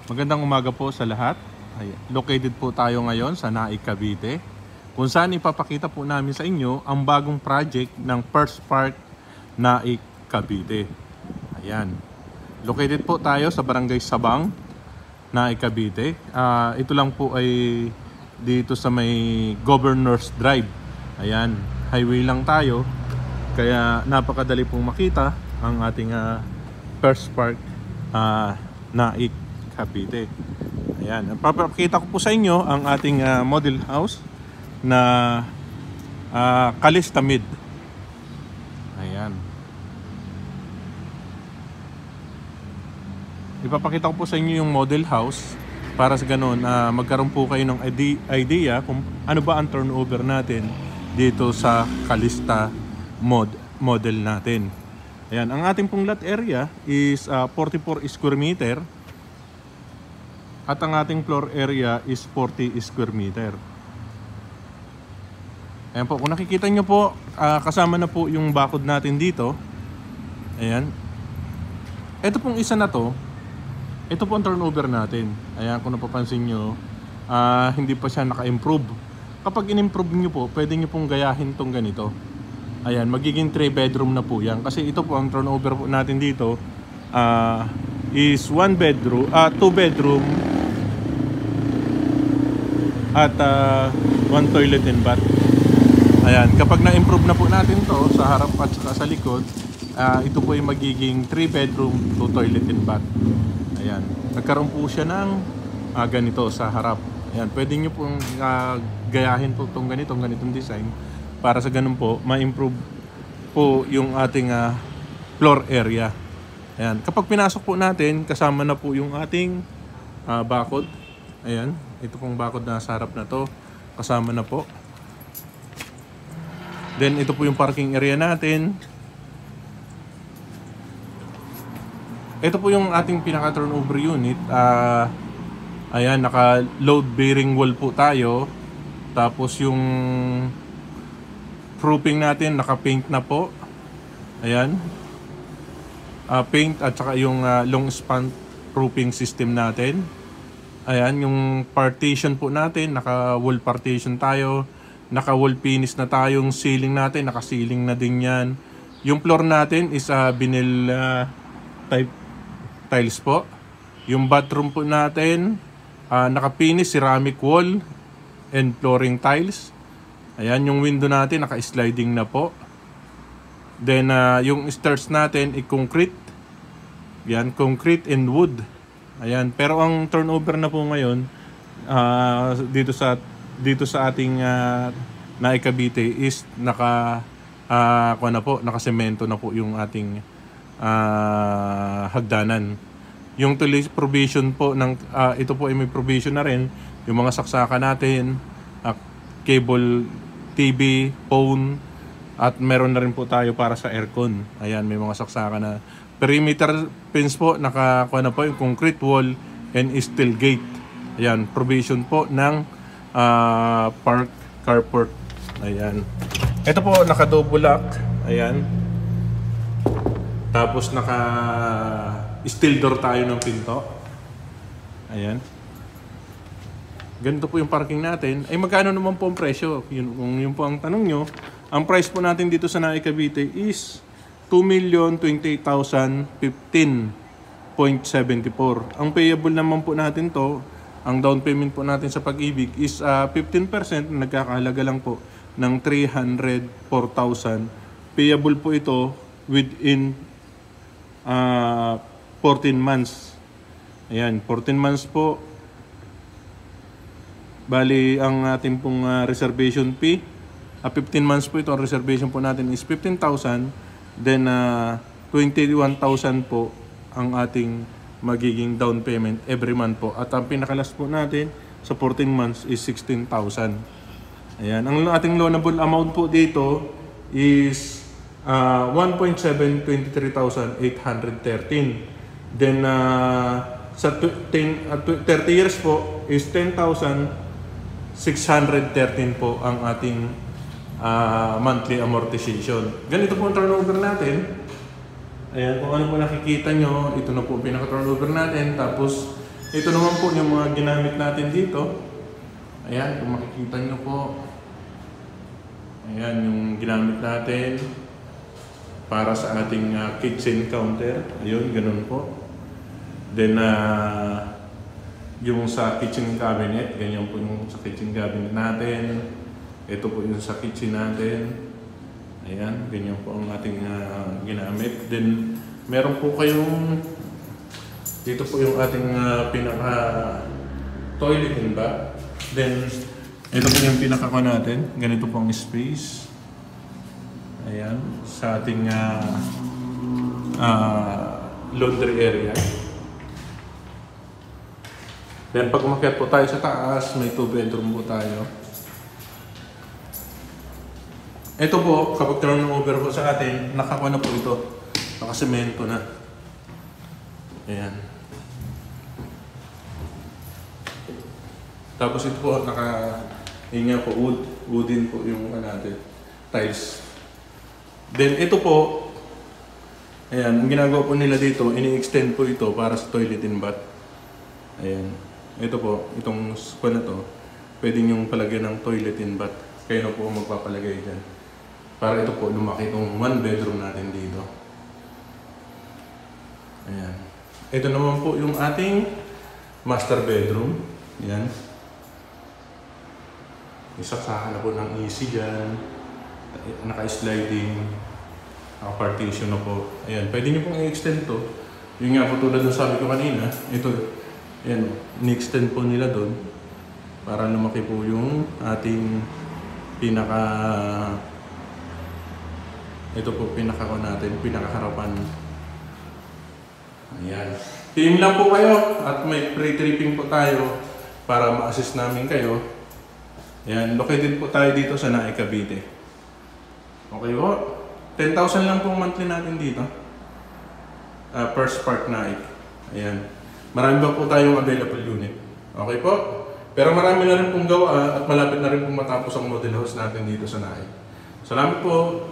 Magandang umaga po sa lahat. Located po tayo ngayon sa Naik, Cavite, kung saan ipapakita po namin sa inyo ang bagong project ng First Park Naik, Cavite. Ayan. Located po tayo sa Barangay Sabang, Naik, Cavite. Ito lang po ay dito sa may Governor's Drive. Ayan, highway lang tayo. Kaya napakadali pong makita ang ating First Park Naik, Cavite. Ayan, papakita ko po sa inyo ang ating model house na Calista Mid. Ayan. Ipapakita ko po sa inyo yung model house para sa ganun magkaroon po kayo ng idea kung ano ba ang turnover natin dito sa Calista model natin. Ayan, ang ating pong lot area is 44 square meter. At ang ating floor area is 40 square meter. Ayan po, kung nakikita nyo po, kasama na po yung bakod natin dito. Ayan. Ito pong isa na to, ito po ang turnover natin. Ayan, kung napapansin nyo, hindi pa siya naka-improve. Kapag in-improve nyo po, pwede nyo pong gayahin tong ganito. Ayan, magiging 3 bedroom na po yan. Kasi ito po ang turnover po natin dito is 1 bedroom, 2 bedroom at 1 toilet and bath. Ayan, kapag na-improve na po natin to sa harap at sa likod, ito po ay magiging 3 bedroom, 2 toilet and bath. Ayan, nagkaroon po siya ng ganito sa harap. Ayan, pwede nyo pong gayahin po itong ganitong design para sa ganun po, ma-improve po yung ating floor area. Ayan, kapag pinasok po natin, kasama na po yung ating bakod. Ayan, ito pong bakod na sa harap na to, kasama na po. Then ito po yung parking area natin. Ito po yung ating pinaka turnover unit. Ayan, naka load bearing wall po tayo. Tapos yung roofing natin naka paint na po. Ayan. Paint at saka yung long span roofing system natin. Ayan, yung partition po natin, naka wall partition tayo, naka wall finish na tayong ceiling natin, naka ceiling na din yan. Yung floor natin is vinyl type tiles po. Yung bathroom po natin, naka finish ceramic wall and flooring tiles. Ayan, yung window natin naka sliding na po. Then yung stairs natin ay concrete. Yan, concrete and wood. Ayan, pero ang turnover na po ngayon dito sa ating Naik, Cavite is naka semento na po yung ating hagdanan. Yung tuloy provision po ng ito po ay may provision na rin yung mga saksakan natin, cable, TV, phone, at meron na rin po tayo para sa aircon. Ayan, may mga saksakan na. Perimeter fence po, nakakuha na po yung concrete wall and steel gate. Ayan, provision po ng park carport. Ayan. Ito po, naka-double lock. Ayan. Tapos naka-steel door tayo ng pinto. Ayan. Ganito po yung parking natin. Ay, magkano naman po ang presyo? Yun po ang tanong nyo. Ang price po natin dito sa Naik, Cavite is 2,028,015.74. Ang payable naman po natin to, ang down payment po natin sa Pag-ibig is 15%, nagkakahalaga lang po ng 304,000. Payable po ito within 14 months. Ayan, 14 months po. Bali, ang ating pong reservation fee, 15 months po ito, ang reservation po natin is 15,000. Then 21,000 po ang ating magiging down payment every month po. At ang pinakalas po natin sa 14 months is 16,000. Ayan, ang ating loanable amount po dito is 1,723,813. Then sa 30 years po is 10,613 po ang ating monthly amortization. Ganito po ang turnover natin. Ayan, kung ano po nakikita nyo, ito na po pinaka-turnover natin. Tapos Ito naman po yung mga ginamit natin dito. Ayan, kung makikita nyo po. Ayan, yung ginamit natin para sa ating kitchen counter. Ayun, ganun po. Then, yung sa kitchen cabinet, ganyan po yung sa kitchen cabinet natin. Ito po yung sa kitchen natin. Ayan, ganyan po ang ating ginamit. Then, meron po kayong, dito po yung ating pinaka toilet din ba? Then, ito po yung pinaka natin. Ganito po ang space. Ayan, sa ating laundry area. Then pag umakyat po tayo sa taas, may 2 bedroom po tayo. Ito po, kapag turnover po sa atin, nakakuha na po ito. Nakasemento na. Ayan. Tapos ito po, yun nga po, wooden po yung natin. Tiles. Then ito po, ayan, ang ginagawa po nila dito, ini-extend po ito para sa toilet and bath. Ayan. Ito po, itong squad na to, pwede niyong palagyan ng toilet and bath. Kayo na po magpapalagay dyan. Para ito po, lumaki itong 1 bedroom natin dito. Ayan. Ito naman po yung ating master bedroom. Ayan. Isaksakan na po ng easy dyan. Naka-sliding. Naka-partition na po. Ayan. Pwede niyo pong i-extend to. Yung nga po tulad ng sabi ko kanina, ito, ayan, ni-extend po nila doon para lumaki po yung ating ito po pinakaharapan. Ayan. Team lang po kayo at may pre-tripping po tayo para ma-assist namin kayo. Ayan, located po tayo dito sa Naik, Cavite. Okay po? 10,000 lang po monthly natin dito. First Park Naik. Ayan. Marami pa po tayong available unit. Okay po? Pero marami na rin pong gawa at malapit na rin pong matapos ang model house natin dito sa Naik. Salamat po!